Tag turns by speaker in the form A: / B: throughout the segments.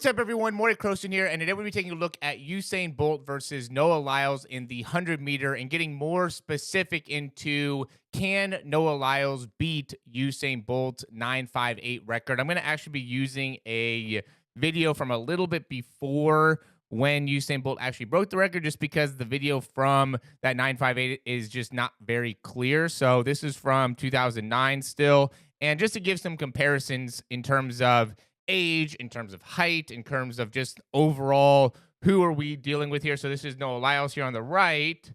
A: What's up, everyone? Morey here, and today we'll be taking a look at Usain Bolt versus Noah Lyles in the 100-meter and getting more specific into can Noah Lyles beat Usain Bolt's 9.58 record. I'm going to actually be using a video from a little bit before when Usain Bolt actually broke the record, just because the video from that 9.58 is just not very clear. So this is from 2009 still, and just to give some comparisons in terms of age, in terms of height, in terms of just overall who are we dealing with here. So this is Noah Lyles here on the right,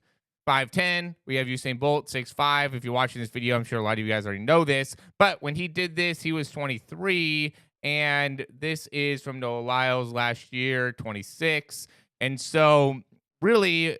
A: 5'10". We have Usain Bolt, 6'5". If you're watching this video, I'm sure a lot of you guys already know this, but when he did this, he was 23, and this is from Noah Lyles last year, 26. And so really,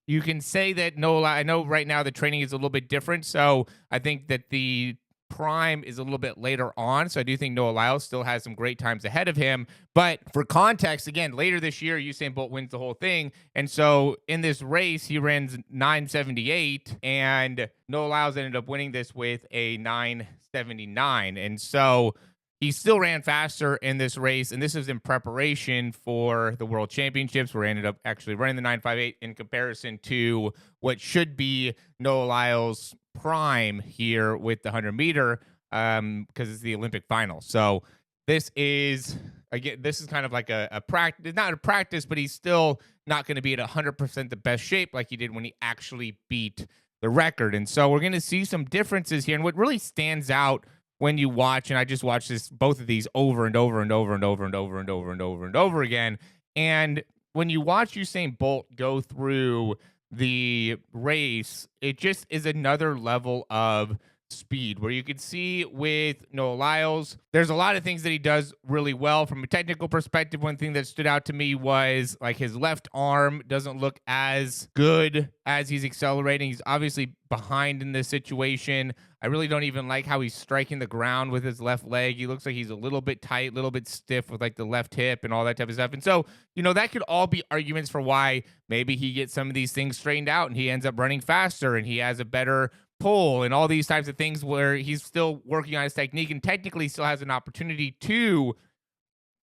A: you can say that I know right now the training is a little bit different, so I think that the prime is a little bit later on. So I do think Noah Lyles still has some great times ahead of him. But for context, again, later this year, Usain Bolt wins the whole thing. And so in this race, he runs 9.78, and Noah Lyles ended up winning this with a 9.79. And so he still ran faster in this race, and this is in preparation for the World Championships, where he ended up actually running the 9.58 in comparison to what should be Noah Lyles' prime here with the 100-meter, because it's the Olympic final. So this is, again, this is kind of like a practice, not a practice, but he's still not going to be at 100% the best shape like he did when he actually beat the record. And so we're going to see some differences here. And what really stands out when you watch, and I just watched both of these over and over and over and over and over and over and over and over again. And when you watch Usain Bolt go through the race, it just is another level of speed, where you can see with Noah Lyles, there's a lot of things that he does really well. From a technical perspective, one thing that stood out to me was like his left arm doesn't look as good as he's accelerating. He's obviously behind in this situation. I really don't even like how he's striking the ground with his left leg. He looks like he's a little bit tight, a little bit stiff with like the left hip and all that type of stuff. And so, that could all be arguments for why maybe he gets some of these things straightened out and he ends up running faster and he has a better pull and all these types of things, where he's still working on his technique and technically still has an opportunity to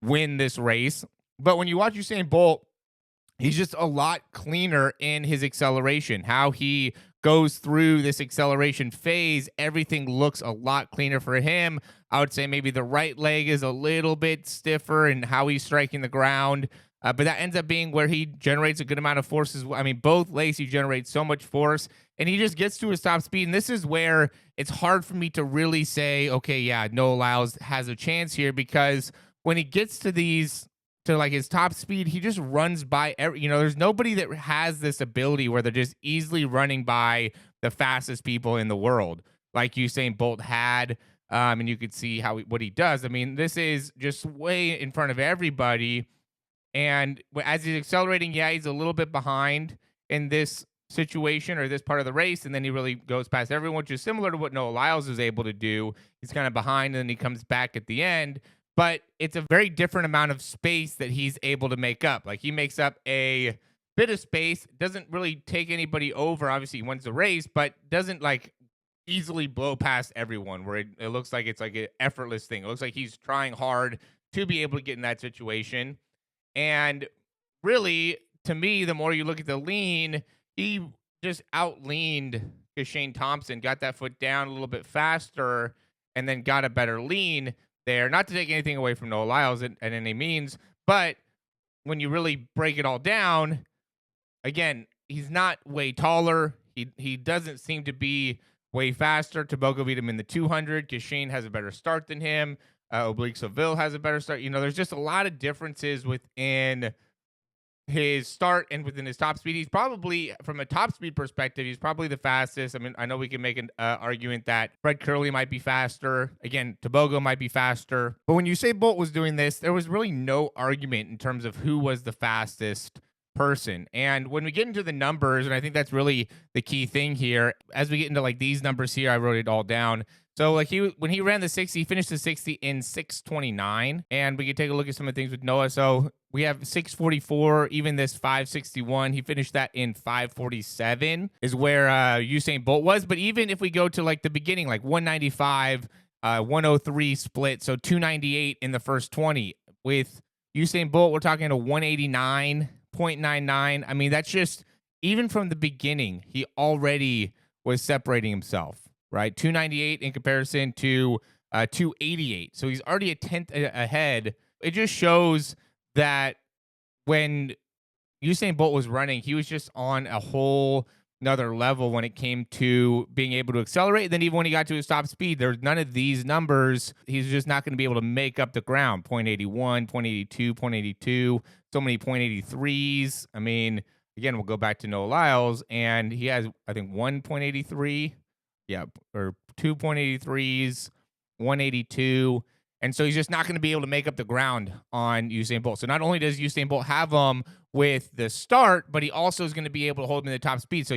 A: win this race. But when you watch Usain Bolt, he's just a lot cleaner in his acceleration. How he goes through this acceleration phase, everything looks a lot cleaner for him. I would say maybe the right leg is a little bit stiffer in how he's striking the ground. But that ends up being where he generates a good amount of force as well. I mean, both legs, he generates so much force, and he just gets to his top speed. And this is where it's hard for me to really say, okay, yeah, Noah Lyles has a chance here, because when he gets to like his top speed, he just runs by there's nobody that has this ability where they're just easily running by the fastest people in the world, like Usain Bolt had. And you could see what he does. I mean, this is just way in front of everybody. And as he's accelerating, yeah, he's a little bit behind in this situation or this part of the race, and then he really goes past everyone, which is similar to what Noah Lyles is able to do. He's kind of behind, and then he comes back at the end. But it's a very different amount of space that he's able to make up. Like, he makes up a bit of space, doesn't really take anybody over. Obviously, he wins the race, but doesn't like easily blow past everyone, where it looks like it's like an effortless thing. It looks like he's trying hard to be able to get in that situation. And really, to me, the more you look at the lean, he just out-leaned Shane Thompson, got that foot down a little bit faster, and then got a better lean there. Not to take anything away from Noah Lyles at any means, but when you really break it all down, again, he's not way taller. He doesn't seem to be way faster. Tebogo beat him in the 200 because Shane has a better start than him. Oblique Seville has a better start. There's just a lot of differences within his start and within his top speed. He's probably, from a top speed perspective, he's probably the fastest. I mean, I know we can make an argument that Fred Curley might be faster. Again, Tebogo might be faster. But when Usain Bolt was doing this, there was really no argument in terms of who was the fastest person. And when we get into the numbers, and I think that's really the key thing here, as we get into like these numbers here, I wrote it all down. So like when he ran the 60, he finished the 60 in 6:29, and we can take a look at some of the things with Noah. So we have 6:44, even this 5:61, he finished that in 5:47 is where Usain Bolt was. But even if we go to like the beginning, like 195, 103 split, so 298 in the first 20 with Usain Bolt, we're talking a 189.99. I mean, that's just even from the beginning, he already was separating himself, right? 298 in comparison to 288. So he's already a tenth ahead. It just shows that when Usain Bolt was running, he was just on a whole another level when it came to being able to accelerate. Then even when he got to his top speed, there's none of these numbers. He's just not going to be able to make up the ground. 0.81, 0.82, 0.82, so many 0.83s. I mean, again, we'll go back to Noah Lyles, and he has, I think, 1.83. Yeah, or 2.83s, 182. And so he's just not going to be able to make up the ground on Usain Bolt. So not only does Usain Bolt have him with the start, but he also is going to be able to hold him in the top speed. So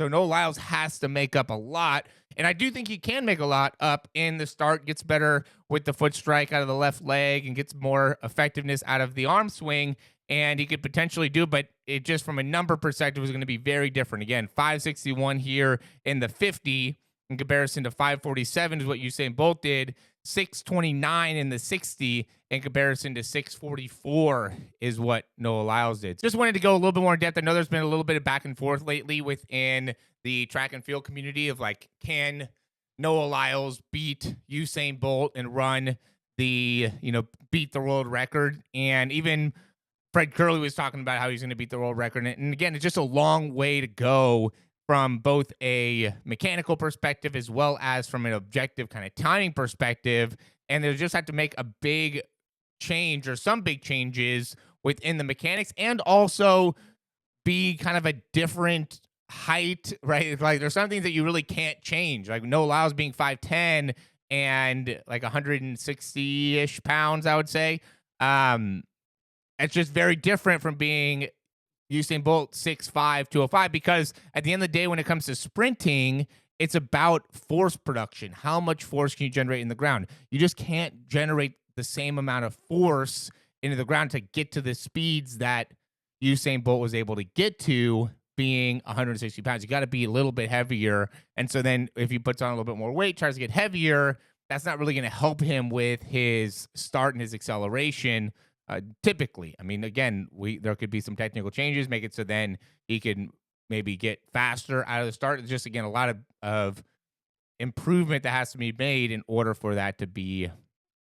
A: Noah Lyles has to make up a lot. And I do think he can make a lot up in the start, gets better with the foot strike out of the left leg and gets more effectiveness out of the arm swing. And he could potentially do, but it just from a number perspective is going to be very different. Again, 561 here in the 50 in comparison to 547 is what Usain Bolt did. 629 in the 60 in comparison to 644 is what Noah Lyles did. Just wanted to go a little bit more in depth. I know there's been a little bit of back and forth lately within the track and field community of like, can Noah Lyles beat Usain Bolt and run the, beat the world record? And even Fred Curley was talking about how he's going to beat the world record. And again, it's just a long way to go from both a mechanical perspective as well as from an objective kind of timing perspective. And they'll just have to make a big change or some big changes within the mechanics and also be kind of a different height, right? Like there's some things that you really can't change. Like Noah Lyles being 5'10 and like 160-ish pounds, I would say. It's just very different from being Usain Bolt 6'5", 205, because at the end of the day, when it comes to sprinting, it's about force production. How much force can you generate in the ground? You just can't generate the same amount of force into the ground to get to the speeds that Usain Bolt was able to get to being 160 pounds. You got to be a little bit heavier. And so then if he puts on a little bit more weight, tries to get heavier, that's not really going to help him with his start and his acceleration. Typically, I mean, again, there could be some technical changes, make it so then he can maybe get faster out of the start. It's just, again, a lot of improvement that has to be made in order for that to be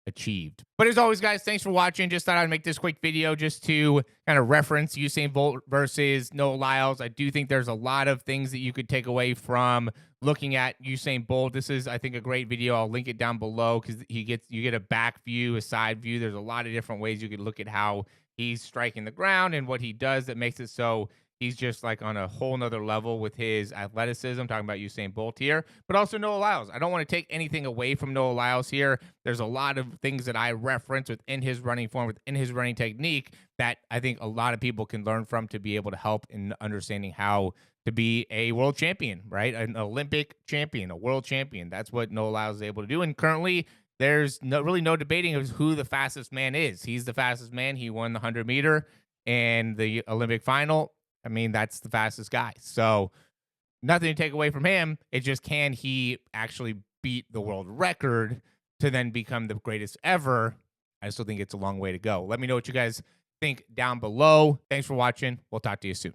A: achieved. But as always, guys, thanks for watching. Just thought I'd make this quick video just to kind of reference Usain Bolt versus Noah Lyles. I do think there's a lot of things that you could take away from looking at Usain Bolt. This is, I think, a great video. I'll link it down below because you get a back view, a side view. There's a lot of different ways you could look at how he's striking the ground and what he does that makes it so he's just like on a whole nother level with his athleticism. I'm talking about Usain Bolt here, but also Noah Lyles. I don't want to take anything away from Noah Lyles here. There's a lot of things that I reference within his running form, within his running technique that I think a lot of people can learn from to be able to help in understanding how to be a world champion, right? An Olympic champion, a world champion. That's what Noah Lyles is able to do. And currently, there's really no debating of who the fastest man is. He's the fastest man. He won the 100-meter and the Olympic final. I mean, that's the fastest guy. So nothing to take away from him. It's just, can he actually beat the world record to then become the greatest ever? I still think it's a long way to go. Let me know what you guys think down below. Thanks for watching. We'll talk to you soon.